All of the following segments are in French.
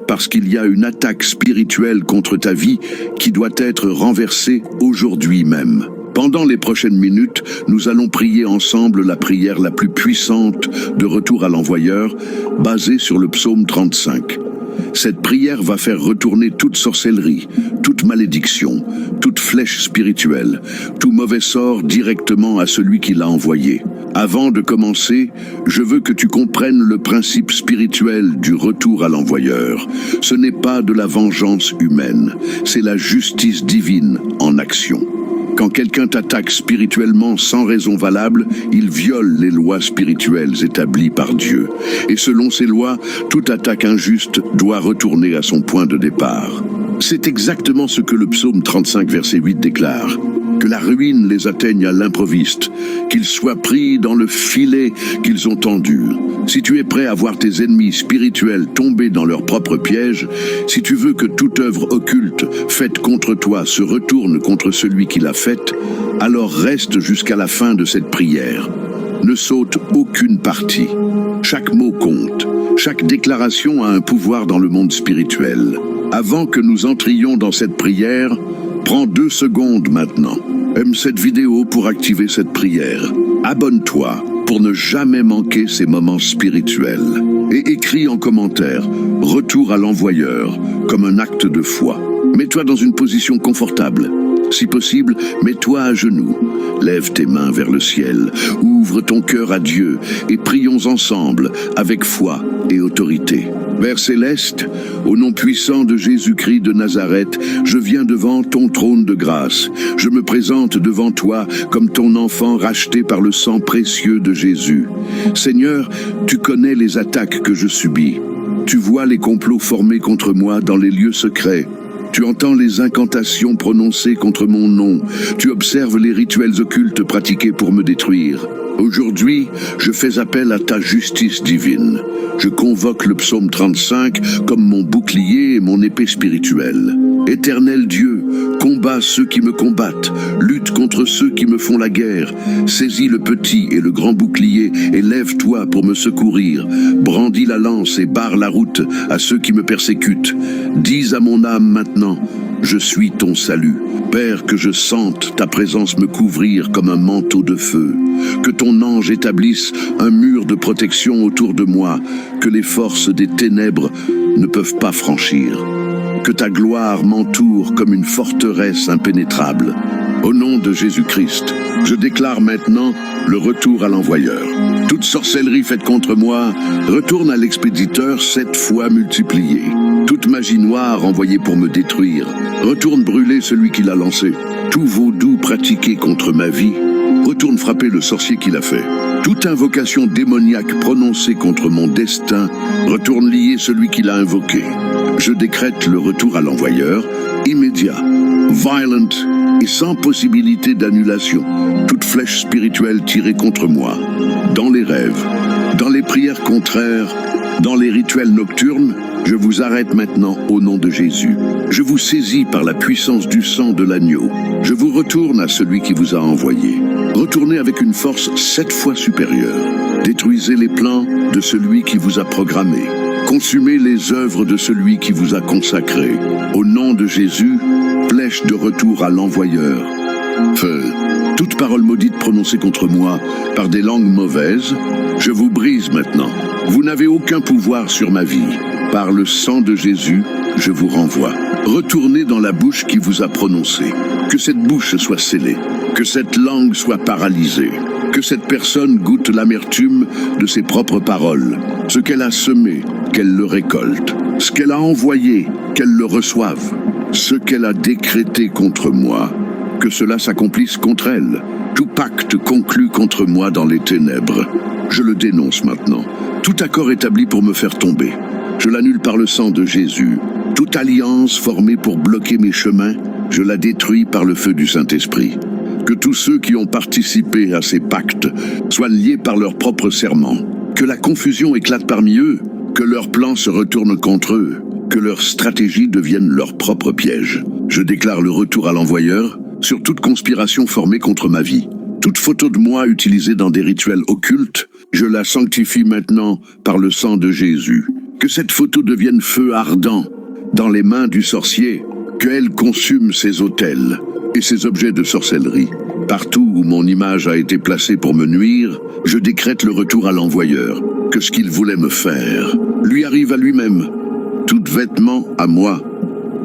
parce qu'il y a une attaque spirituelle contre ta vie qui doit être renversée aujourd'hui même. Pendant les prochaines minutes, nous allons prier ensemble la prière la plus puissante de retour à l'envoyeur, basée sur le psaume 35. Cette prière va faire retourner toute sorcellerie, toute malédiction, toute flèche spirituelle, tout mauvais sort directement à celui qui l'a envoyé. Avant de commencer, je veux que tu comprennes le principe spirituel du retour à l'envoyeur. Ce n'est pas de la vengeance humaine, c'est la justice divine en action. Quand quelqu'un t'attaque spirituellement sans raison valable, il viole les lois spirituelles établies par Dieu. Et selon ces lois, toute attaque injuste doit retourner à son point de départ. C'est exactement ce que le psaume 35, verset 8 déclare. Que la ruine les atteigne à l'improviste, qu'ils soient pris dans le filet qu'ils ont tendu. Si tu es prêt à voir tes ennemis spirituels tomber dans leur propre piège, si tu veux que toute œuvre occulte faite contre toi se retourne contre celui qui l'a faite, alors reste jusqu'à la fin de cette prière. Ne saute aucune partie. Chaque mot compte. Chaque déclaration a un pouvoir dans le monde spirituel. Avant que nous entrions dans cette prière, prends 2 secondes maintenant. Aime cette vidéo pour activer cette prière. Abonne-toi pour ne jamais manquer ces moments spirituels. Et écris en commentaire « Retour à l'envoyeur » comme un acte de foi. Mets-toi dans une position confortable. Si possible, mets-toi à genoux. Lève tes mains vers le ciel. Ouvre ton cœur à Dieu et prions ensemble avec foi et autorité. Père céleste, au nom puissant de Jésus-Christ de Nazareth, je viens devant ton trône de grâce. Je me présente devant toi comme ton enfant racheté par le sang précieux de Jésus. Seigneur, tu connais les attaques que je subis. Tu vois les complots formés contre moi dans les lieux secrets. Tu entends les incantations prononcées contre mon nom. Tu observes les rituels occultes pratiqués pour me détruire. Aujourd'hui, je fais appel à ta justice divine. Je convoque le psaume 35 comme mon bouclier et mon épée spirituelle. Éternel Dieu, combat ceux qui me combattent, lutte contre ceux qui me font la guerre. Saisis le petit et le grand bouclier et lève-toi pour me secourir. Brandis la lance et barre la route à ceux qui me persécutent. Dis à mon âme maintenant, je suis ton salut. Père, que je sente ta présence me couvrir comme un manteau de feu. Que ton ange établisse un mur de protection autour de moi, que les forces des ténèbres ne peuvent pas franchir. Que ta gloire m'entoure comme une forteresse impénétrable. Au nom de Jésus-Christ, je déclare maintenant le retour à l'envoyeur. Toute sorcellerie faite contre moi retourne à l'expéditeur 7 fois multipliée. Toute magie noire envoyée pour me détruire retourne brûler celui qui l'a lancé. Tout vaudou pratiqué contre ma vie retourne frapper le sorcier qui l'a fait. Toute invocation démoniaque prononcée contre mon destin retourne lier celui qui l'a invoqué. Je décrète le retour à l'envoyeur, immédiat, violent et sans possibilité d'annulation. Toute flèche spirituelle tirée contre moi, dans les rêves, dans les prières contraires, dans les rituels nocturnes, je vous arrête maintenant au nom de Jésus. Je vous saisis par la puissance du sang de l'agneau. Je vous retourne à celui qui vous a envoyé. Retournez avec une force 7 fois supérieure. Détruisez les plans de celui qui vous a programmé. Consumez les œuvres de celui qui vous a consacré. Au nom de Jésus, flèche de retour à l'envoyeur. Feu. Toute parole maudite prononcée contre moi par des langues mauvaises, je vous brise maintenant. Vous n'avez aucun pouvoir sur ma vie. Par le sang de Jésus, je vous renvoie. Retournez dans la bouche qui vous a prononcé. Que cette bouche soit scellée. Que cette langue soit paralysée. Que cette personne goûte l'amertume de ses propres paroles. Ce qu'elle a semé, qu'elle le récolte. Ce qu'elle a envoyé, qu'elle le reçoive. Ce qu'elle a décrété contre moi, que cela s'accomplisse contre elle. Tout pacte conclu contre moi dans les ténèbres, je le dénonce maintenant. Tout accord établi pour me faire tomber, je l'annule par le sang de Jésus. Toute alliance formée pour bloquer mes chemins, je la détruis par le feu du Saint-Esprit. Que tous ceux qui ont participé à ces pactes soient liés par leurs propres serments. Que la confusion éclate parmi eux, que leurs plans se retournent contre eux, que leurs stratégies deviennent leurs propres pièges. Je déclare le retour à l'envoyeur sur toute conspiration formée contre ma vie. Toute photo de moi utilisée dans des rituels occultes, je la sanctifie maintenant par le sang de Jésus. Que cette photo devienne feu ardent dans les mains du sorcier, qu'elle consume ses autels et ses objets de sorcellerie. Partout où mon image a été placée pour me nuire, je décrète le retour à l'envoyeur, que ce qu'il voulait me faire lui arrive à lui-même. Tout vêtement à moi,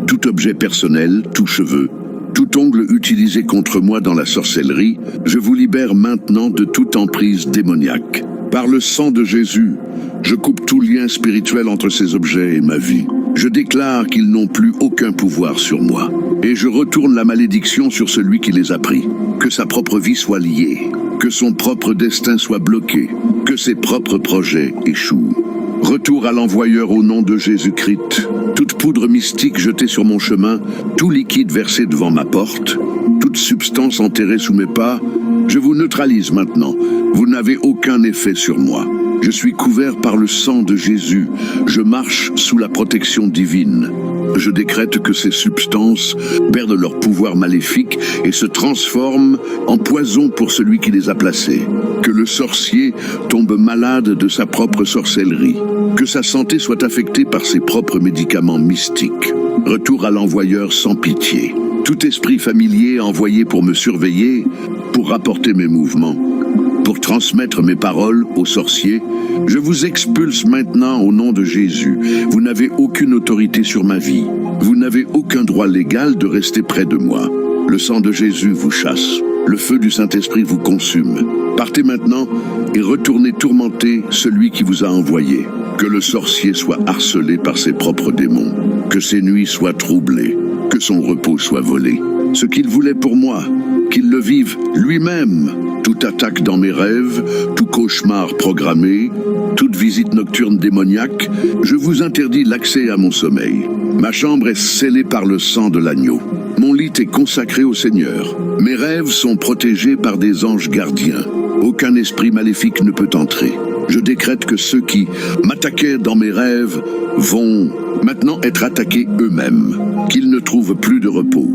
tout objet personnel, tout cheveu, tout ongle utilisé contre moi dans la sorcellerie, je vous libère maintenant de toute emprise démoniaque. Par le sang de Jésus, je coupe tout lien spirituel entre ces objets et ma vie. Je déclare qu'ils n'ont plus aucun pouvoir sur moi. Et je retourne la malédiction sur celui qui les a pris. Que sa propre vie soit liée, que son propre destin soit bloqué, que ses propres projets échouent. Retour à l'envoyeur au nom de Jésus-Christ. Toute poudre mystique jetée sur mon chemin, tout liquide versé devant ma porte, toute substance enterrée sous mes pas, je vous neutralise maintenant. Vous n'avez aucun effet sur moi. Je suis couvert par le sang de Jésus. Je marche sous la protection divine. Je décrète que ces substances perdent leur pouvoir maléfique et se transforment en poison pour celui qui les a placées. Que le sorcier tombe malade de sa propre sorcellerie. Que sa santé soit affectée par ses propres médicaments mystiques. Retour à l'envoyeur sans pitié. Tout esprit familier envoyé pour me surveiller, pour rapporter mes mouvements, pour transmettre mes paroles aux sorciers, je vous expulse maintenant au nom de Jésus. Vous n'avez aucune autorité sur ma vie. Vous n'avez aucun droit légal de rester près de moi. Le sang de Jésus vous chasse. Le feu du Saint-Esprit vous consume. Partez maintenant et retournez tourmenter celui qui vous a envoyé. Que le sorcier soit harcelé par ses propres démons. Que ses nuits soient troublées. Que son repos soit volé. Ce qu'il voulait pour moi, qu'il le vive lui-même. Toute attaque dans mes rêves, tout cauchemar programmé, toute visite nocturne démoniaque, je vous interdis l'accès à mon sommeil. Ma chambre est scellée par le sang de l'agneau. Mon lit est consacré au Seigneur. Mes rêves sont protégés par des anges gardiens. Aucun esprit maléfique ne peut entrer. Je décrète que ceux qui m'attaquaient dans mes rêves vont maintenant être attaqués eux-mêmes, qu'ils ne trouvent plus de repos,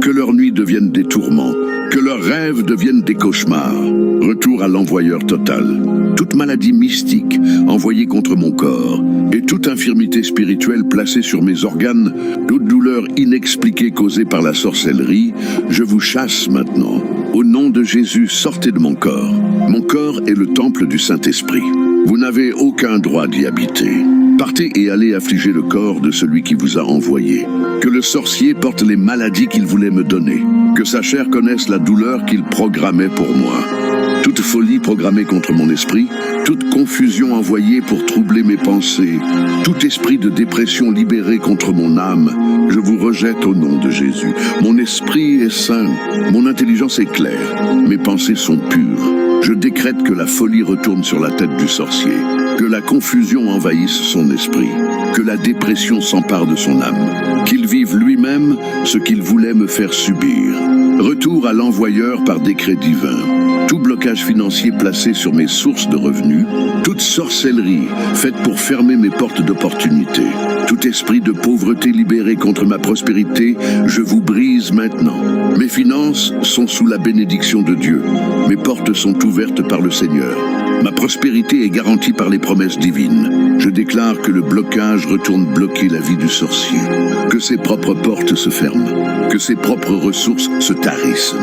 que leurs nuits deviennent des tourments, que leurs rêves deviennent des cauchemars. Retour à l'envoyeur total. Toute maladie mystique envoyée contre mon corps et toute infirmité spirituelle placée sur mes organes, toute douleur inexpliquée causée par la sorcellerie, je vous chasse maintenant. Au nom de Jésus, sortez de mon corps. Mon corps est le temple du Saint-Esprit. Vous n'avez aucun droit d'y habiter. Partez et allez affliger le corps de celui qui vous a envoyé. Que le sorcier porte les maladies qu'il voulait me donner. Que sa chair connaisse la douleur qu'il programmait pour moi. Toute folie programmée contre mon esprit, toute confusion envoyée pour troubler mes pensées, tout esprit de dépression libéré contre mon âme, je vous rejette au nom de Jésus. Mon esprit est sain, mon intelligence est claire, mes pensées sont pures. Je décrète que la folie retourne sur la tête du sorcier, que la confusion envahisse son esprit, que la dépression s'empare de son âme, qu'il vive lui-même ce qu'il voulait me faire subir. Retour à l'envoyeur par décret divin. Tout blocage financier placé sur mes sources de revenus, toute sorcellerie faite pour fermer mes portes d'opportunité, tout esprit de pauvreté libéré contre ma prospérité, je vous brise maintenant. Mes finances sont sous la bénédiction de Dieu. Mes portes sont ouvertes par le Seigneur. Ma prospérité est garantie par les promesses divines. Je déclare que le blocage retourne bloquer la vie du sorcier, que ses propres portes se ferment, que ses propres ressources se tarissent,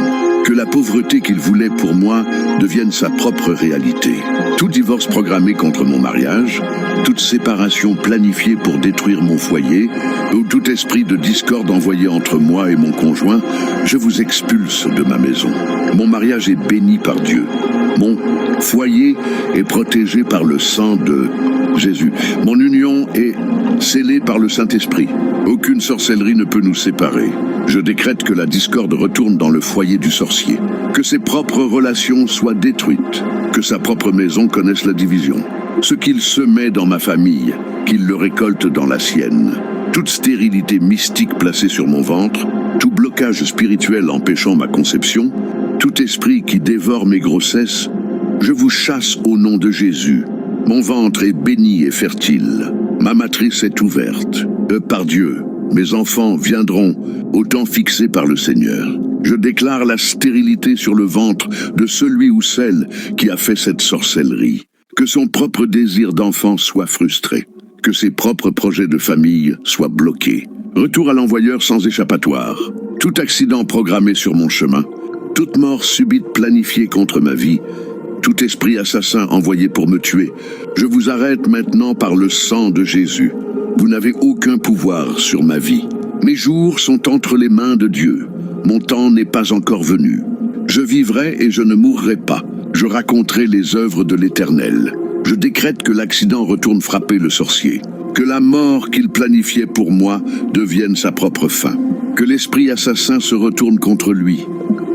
que la pauvreté qu'il voulait pour moi devienne sa propre réalité. Tout divorce programmé contre mon mariage, toute séparation planifiée pour détruire mon foyer, ou tout esprit de discorde envoyé entre moi et mon conjoint, je vous expulse de ma maison. Mon mariage est béni par Dieu. Mon foyer est protégé par le sang de Jésus. Mon union est scellée par le Saint-Esprit. Aucune sorcellerie ne peut nous séparer. Je décrète que la discorde retourne dans le foyer du sorcier, que ses propres relations soient détruites, que sa propre maison connaisse la division. Ce qu'il semait dans ma famille, qu'il le récolte dans la sienne. Toute stérilité mystique placée sur mon ventre, tout blocage spirituel empêchant ma conception, tout esprit qui dévore mes grossesses, je vous chasse au nom de Jésus. Mon ventre est béni et fertile. Ma matrice est ouverte. Par Dieu, mes enfants viendront au temps fixé par le Seigneur. Je déclare la stérilité sur le ventre de celui ou celle qui a fait cette sorcellerie. Que son propre désir d'enfant soit frustré. que ses propres projets de famille soient bloqués. Retour à l'envoyeur sans échappatoire. Tout accident programmé sur mon chemin, toute mort subite planifiée contre ma vie, tout esprit assassin envoyé pour me tuer, je vous arrête maintenant par le sang de Jésus. Vous n'avez aucun pouvoir sur ma vie. Mes jours sont entre les mains de Dieu. Mon temps n'est pas encore venu. Je vivrai et je ne mourrai pas. Je raconterai les œuvres de l'Éternel. Je décrète que l'accident retourne frapper le sorcier. Que la mort qu'il planifiait pour moi devienne sa propre fin. Que l'esprit assassin se retourne contre lui.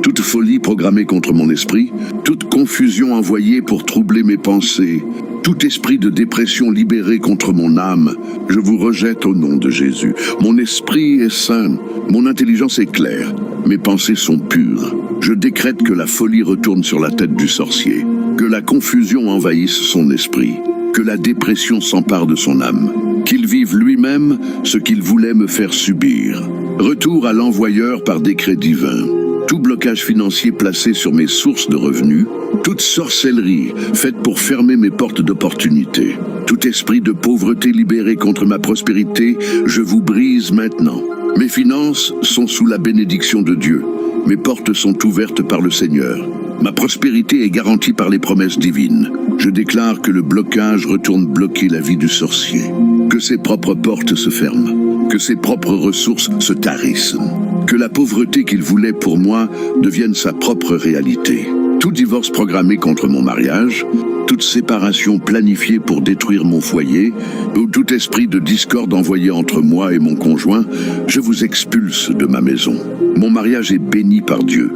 Toute folie programmée contre mon esprit, toute confusion envoyée pour troubler mes pensées, tout esprit de dépression libéré contre mon âme, je vous rejette au nom de Jésus. Mon esprit est sain, mon intelligence est claire, mes pensées sont pures. Je décrète que la folie retourne sur la tête du sorcier, que la confusion envahisse son esprit, que la dépression s'empare de son âme, qu'il vive lui-même ce qu'il voulait me faire subir. Retour à l'envoyeur par décret divin. Tout blocage financier placé sur mes sources de revenus, toute sorcellerie faite pour fermer mes portes d'opportunité, tout esprit de pauvreté libéré contre ma prospérité, je vous brise maintenant. Mes finances sont sous la bénédiction de Dieu. Mes portes sont ouvertes par le Seigneur. Ma prospérité est garantie par les promesses divines. Je déclare que le blocage retourne bloquer la vie du sorcier. Que ses propres portes se ferment. Que ses propres ressources se tarissent. Que la pauvreté qu'il voulait pour moi devienne sa propre réalité. Tout divorce programmé contre mon mariage, toute séparation planifiée pour détruire mon foyer, ou tout esprit de discorde envoyé entre moi et mon conjoint, je vous expulse de ma maison. Mon mariage est béni par Dieu.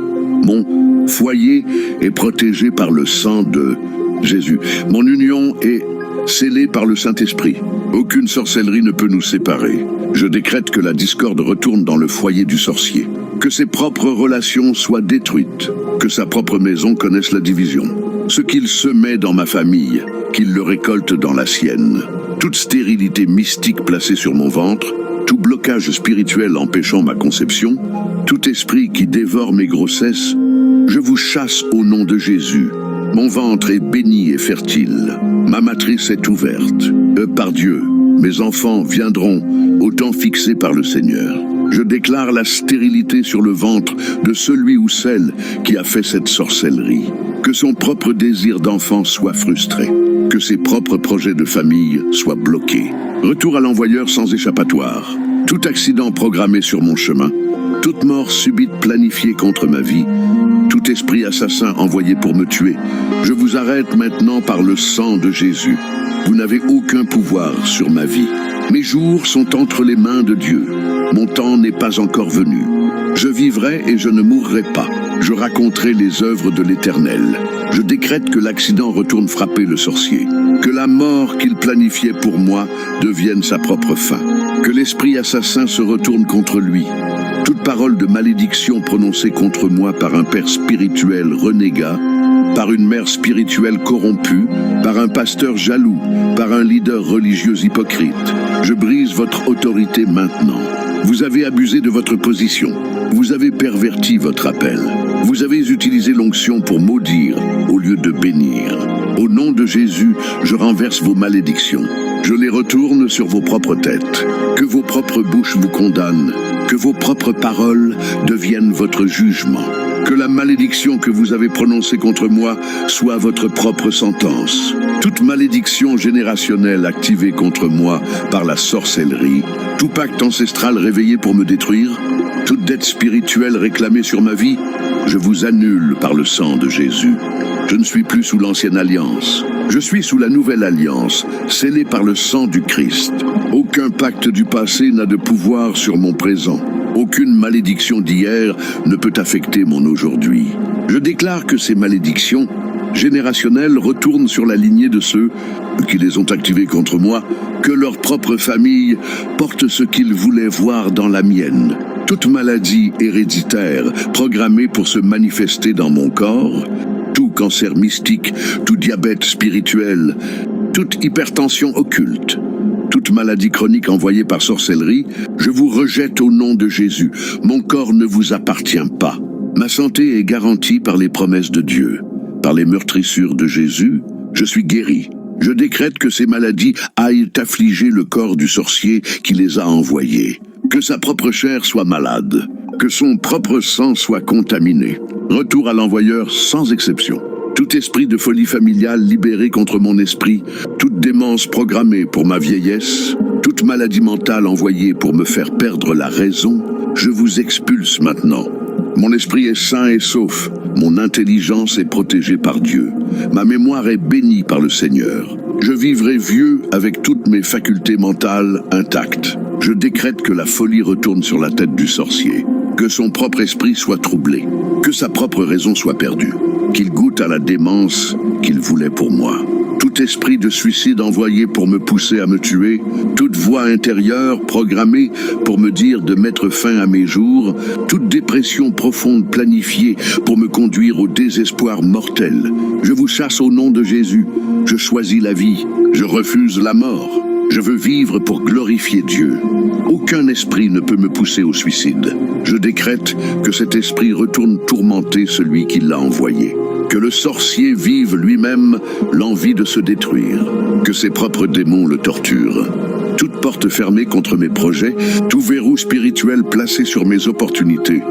Mon foyer est protégé par le sang de Jésus. Mon union est scellée par le Saint-Esprit. Aucune sorcellerie ne peut nous séparer. Je décrète que la discorde retourne dans le foyer du sorcier. Que ses propres relations soient détruites. Que sa propre maison connaisse la division. Ce qu'il semait dans ma famille, qu'il le récolte dans la sienne. Toute stérilité mystique placée sur mon ventre, tout blocage spirituel empêchant ma conception, tout esprit qui dévore mes grossesses, je vous chasse au nom de Jésus. Mon ventre est béni et fertile. Ma matrice est ouverte. Par Dieu, mes enfants viendront au temps fixé par le Seigneur. Je déclare la stérilité sur le ventre de celui ou celle qui a fait cette sorcellerie. Que son propre désir d'enfant soit frustré. Que ses propres projets de famille soient bloqués. Retour à l'envoyeur sans échappatoire. Tout accident programmé sur mon chemin, toute mort subite planifiée contre ma vie, tout esprit assassin envoyé pour me tuer, je vous arrête maintenant par le sang de Jésus. Vous n'avez aucun pouvoir sur ma vie. Mes jours sont entre les mains de Dieu. Mon temps n'est pas encore venu. Je vivrai et je ne mourrai pas. Je raconterai les œuvres de l'Éternel. Je décrète que l'accident retourne frapper le sorcier. Que la mort qu'il planifiait pour moi devienne sa propre fin. Que l'esprit assassin se retourne contre lui. Toute parole de malédiction prononcée contre moi par un père spirituel renégat, par une mère spirituelle corrompue, par un pasteur jaloux, par un leader religieux hypocrite. Je brise votre autorité maintenant. Vous avez abusé de votre position. Vous avez perverti votre appel. Vous avez utilisé l'onction pour maudire au lieu de bénir. Au nom de Jésus, je renverse vos malédictions. Je les retourne sur vos propres têtes. Que vos propres bouches vous condamnent. Que vos propres paroles deviennent votre jugement. Que la malédiction que vous avez prononcée contre moi soit votre propre sentence. Toute malédiction générationnelle activée contre moi par la sorcellerie, tout pacte ancestral réveillé pour me détruire, toute dette spirituelle réclamée sur ma vie, je vous annule par le sang de Jésus. Je ne suis plus sous l'ancienne alliance. Je suis sous la nouvelle alliance, scellée par le sang du Christ. Aucun pacte du passé n'a de pouvoir sur mon présent. Aucune malédiction d'hier ne peut affecter mon aujourd'hui. Je déclare que ces malédictions générationnelles retournent sur la lignée de ceux qui les ont activées contre moi, que leur propre famille porte ce qu'ils voulaient voir dans la mienne. Toute maladie héréditaire programmée pour se manifester dans mon corps, tout cancer mystique, tout diabète spirituel, toute hypertension occulte, toute maladie chronique envoyée par sorcellerie, je vous rejette au nom de Jésus. Mon corps ne vous appartient pas. Ma santé est garantie par les promesses de Dieu. Par les meurtrissures de Jésus, je suis guéri. Je décrète que ces maladies aillent affliger le corps du sorcier qui les a envoyées. Que sa propre chair soit malade. Que son propre sang soit contaminé. Retour à l'envoyeur sans exception. Tout esprit de folie familiale libéré contre mon esprit, toute démence programmée pour ma vieillesse, toute maladie mentale envoyée pour me faire perdre la raison, je vous expulse maintenant. Mon esprit est sain et sauf, mon intelligence est protégée par Dieu, ma mémoire est bénie par le Seigneur. Je vivrai vieux avec toutes mes facultés mentales intactes. Je décrète que la folie retourne sur la tête du sorcier, que son propre esprit soit troublé, que sa propre raison soit perdue, qu'il goûte à la démence qu'il voulait pour moi. Tout esprit de suicide envoyé pour me pousser à me tuer, toute voix intérieure programmée pour me dire de mettre fin à mes jours, toute dépression profonde planifiée pour me conduire au désespoir mortel. Je vous chasse au nom de Jésus. Je choisis la vie. Je refuse la mort. Je veux vivre pour glorifier Dieu. Aucun esprit ne peut me pousser au suicide. Je décrète que cet esprit retourne tourmenter celui qui l'a envoyé. Que le sorcier vive lui-même l'envie de se détruire. Que ses propres démons le torturent. Toute porte fermée contre mes projets, tout verrou spirituel placé sur mes opportunités,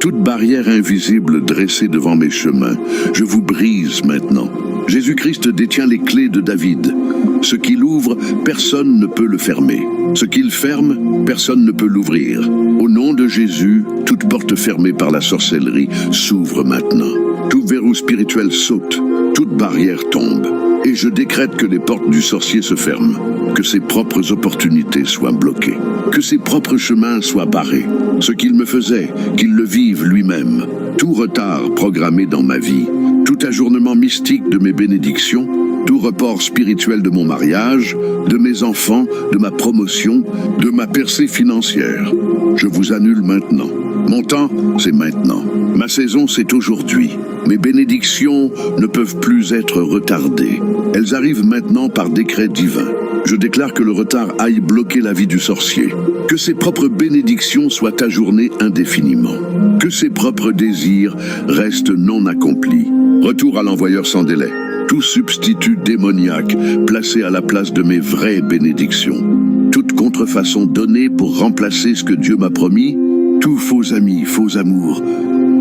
toute barrière invisible dressée devant mes chemins, je vous brise maintenant. Jésus-Christ détient les clés de David. Ce qu'il ouvre, personne ne peut le fermer. Ce qu'il ferme, personne ne peut l'ouvrir. Au nom de Jésus, toute porte fermée par la sorcellerie s'ouvre maintenant. Tout verrou spirituel saute, toute barrière tombe. Et je décrète que les portes du sorcier se ferment, que ses propres opportunités soient bloquées, que ses propres chemins soient barrés. Ce qu'il me faisait, qu'il le vive lui-même. Tout retard programmé dans ma vie, tout ajournement mystique de mes bénédictions, tout report spirituel de mon mariage, de mes enfants, de ma promotion, de ma percée financière. Je vous annule maintenant. Mon temps, c'est maintenant. Ma saison, c'est aujourd'hui. Mes bénédictions ne peuvent plus être retardées. Elles arrivent maintenant par décret divin. Je déclare que le retard aille bloquer la vie du sorcier. Que ses propres bénédictions soient ajournées indéfiniment. Que ses propres désirs restent non accomplis. Retour à l'envoyeur sans délai. Tout substitut démoniaque placé à la place de mes vraies bénédictions. Toute contrefaçon donnée pour remplacer ce que Dieu m'a promis. Tout faux amis, faux amour,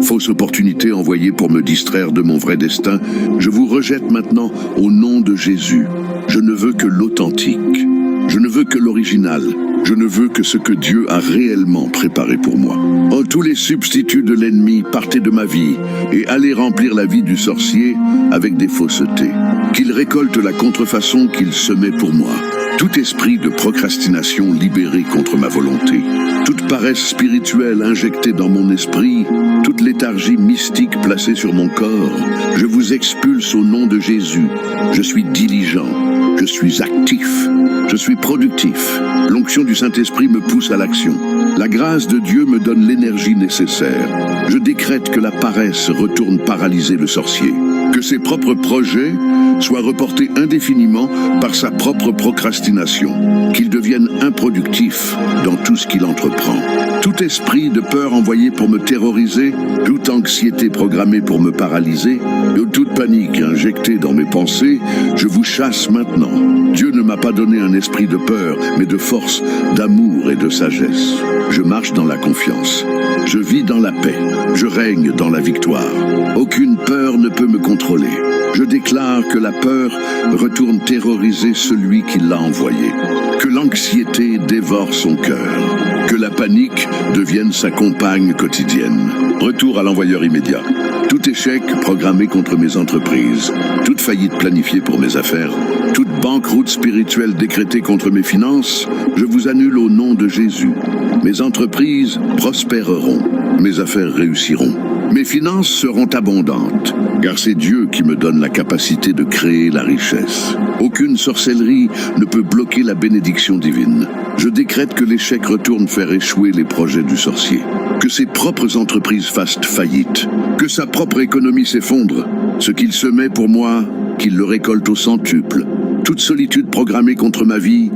fausse opportunité envoyée pour me distraire de mon vrai destin, je vous rejette maintenant au nom de Jésus. Je ne veux que l'authentique. Je ne veux que l'original. Je ne veux que ce que Dieu a réellement préparé pour moi. Oh, tous les substituts de l'ennemi, partez de ma vie et allez remplir la vie du sorcier avec des faussetés. Qu'il récolte la contrefaçon qu'il semait pour moi. Tout esprit de procrastination libéré contre ma volonté, toute paresse spirituelle injectée dans mon esprit, toute léthargie mystique placée sur mon corps, je vous expulse au nom de Jésus. Je suis diligent, je suis actif, je suis productif. L'onction du Saint-Esprit me pousse à l'action. La grâce de Dieu me donne l'énergie nécessaire. Je décrète que la paresse retourne paralyser le sorcier. Que ses propres projets soient reportés indéfiniment par sa propre procrastination, qu'il devienne improductif dans tout ce qu'il entreprend. Tout esprit de peur envoyé pour me terroriser, toute anxiété programmée pour me paralyser, et toute panique injectée dans mes pensées, je vous chasse maintenant. Dieu ne m'a pas donné un esprit de peur, mais de force, d'amour et de sagesse. Je marche dans la confiance. Je vis dans la paix. Je règne dans la victoire. Aucune peur ne peut me contrôler. Je déclare que la peur retourne terroriser celui qui l'a envoyé. Que l'anxiété dévore son cœur. Que la panique devienne sa compagne quotidienne. Retour à l'envoyeur immédiat. Tout échec programmé contre mes entreprises, toute faillite planifiée pour mes affaires, toute banqueroute spirituelle décrétée contre mes finances, je vous annule au nom de Jésus. Mes entreprises prospéreront, mes affaires réussiront. Mes finances seront abondantes, car c'est Dieu qui me donne la capacité de créer la richesse. Aucune sorcellerie ne peut bloquer la bénédiction divine. Je décrète que l'échec retourne faire échouer les projets du sorcier, que ses propres entreprises fassent faillite, que sa propre économie s'effondre. Ce qu'il semait pour moi, qu'il le récolte au centuple. Toute solitude programmée contre ma vie,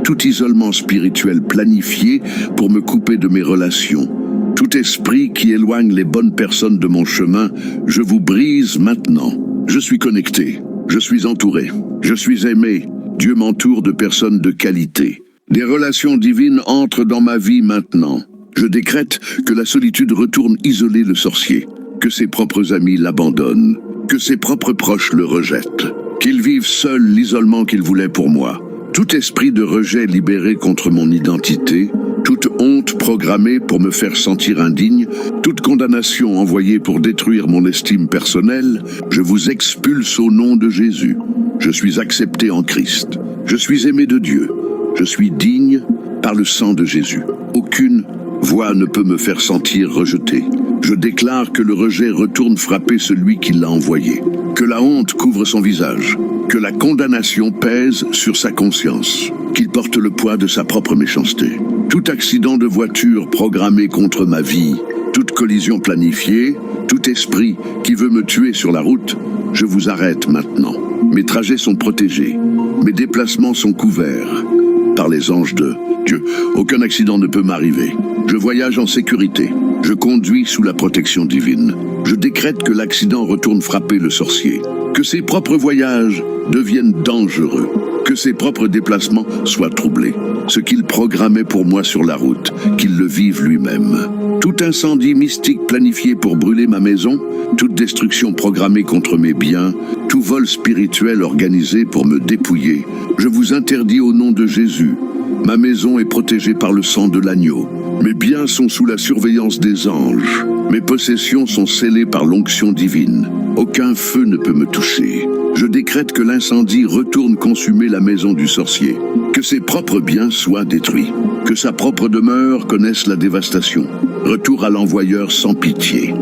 tout isolement spirituel planifié pour me couper de mes relations. Tout esprit qui éloigne les bonnes personnes de mon chemin, je vous brise maintenant. Je suis connecté. Je suis entouré. Je suis aimé. Dieu m'entoure de personnes de qualité. Des relations divines entrent dans ma vie maintenant. Je décrète que la solitude retourne isoler le sorcier, que ses propres amis l'abandonnent, que ses propres proches le rejettent, qu'il vive seul l'isolement qu'il voulait pour moi. Tout esprit de rejet libéré contre mon identité, toute honte programmée pour me faire sentir indigne, toute condamnation envoyée pour détruire mon estime personnelle, je vous expulse au nom de Jésus. Je suis accepté en Christ. Je suis aimé de Dieu. Je suis digne par le sang de Jésus. Aucune voix ne peut me faire sentir rejeté. Je déclare que le rejet retourne frapper celui qui l'a envoyé, que la honte couvre son visage, que la condamnation pèse sur sa conscience, qu'il porte le poids de sa propre méchanceté. Tout accident de voiture programmé contre ma vie, toute collision planifiée, tout esprit qui veut me tuer sur la route, je vous arrête maintenant. Mes trajets sont protégés, mes déplacements sont couverts par les anges de Dieu. Aucun accident ne peut m'arriver. Je voyage en sécurité. Je conduis sous la protection divine. Je décrète que l'accident retourne frapper le sorcier. Que ses propres voyages deviennent dangereux. Que ses propres déplacements soient troublés. Ce qu'il programmait pour moi sur la route, qu'il le vive lui-même. Tout incendie mystique planifié pour brûler ma maison, toute destruction programmée contre mes biens, tout vol spirituel organisé pour me dépouiller, je vous interdis au nom de Jésus. Ma maison est protégée par le sang de l'agneau. Mes biens sont sous la surveillance des anges. Mes possessions sont scellées par l'onction divine. Aucun feu ne peut me toucher. Je décrète que l'incendie retourne consumer la maison du sorcier. Que ses propres biens soient détruits. Que sa propre demeure connaisse la dévastation. Retour à l'envoyeur sans pitié.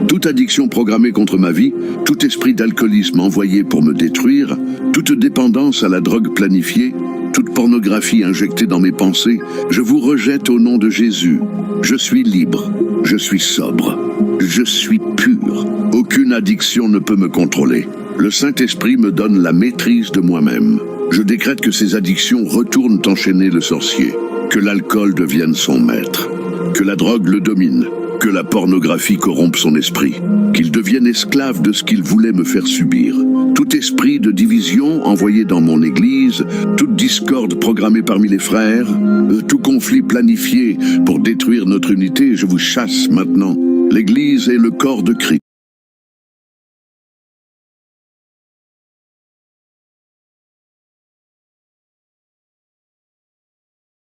Toute addiction programmée contre ma vie, tout esprit d'alcoolisme envoyé pour me détruire, toute dépendance à la drogue planifiée, toute pornographie injectée dans mes pensées, je vous rejette au nom de Jésus. Je suis libre, je suis sobre, je suis pur. Aucune addiction ne peut me contrôler. Le Saint-Esprit me donne la maîtrise de moi-même. Je décrète que ces addictions retournent enchaîner le sorcier, que l'alcool devienne son maître, que la drogue le domine, que la pornographie corrompe son esprit, qu'il devienne esclave de ce qu'il voulait me faire subir. Tout esprit de division envoyé dans mon église, toute discorde programmée parmi les frères, tout conflit planifié pour détruire notre unité, je vous chasse maintenant. L'église est le corps de Christ.